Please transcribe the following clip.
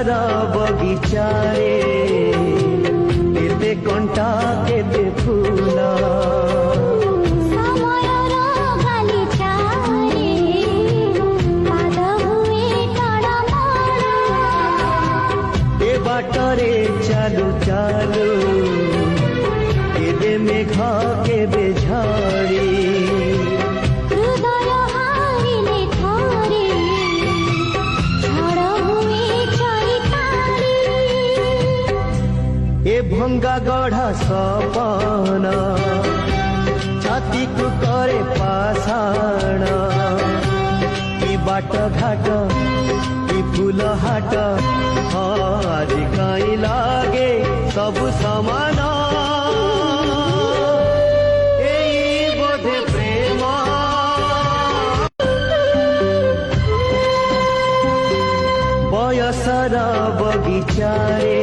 ସାରା ବଗିଚାରେ କେତେ କଣ୍ଟା କେତେ ଫୁଲ ସମୟର ଗାଲିଚାରେ ପାଦ ହୁଏ ଟଳମଳ ଏ ବାଟରେ ଚାଲୁ ଚାଲୁ କେବେ ମେଘ କେବେ ଝଡ଼ି ହୃଦୟ ହାରିଲେ ଥରେ ଝଡ଼ ହୁଏ ଚୈତାଳି ଏ ଭଙ୍ଗା ଗଢ଼ା ସପନ ଛାତିକୁ କରେ ପାଷାଣ କି ବାଟ ଘାଟ କି ଫୁଲ ହାଟ ଆଜି କାଇଁ ଲାଗେ ସବୁ ସମାନ ଏଇ ବୋଧେ ପ୍ରେମ ବୟସର ବଗିଚାରେ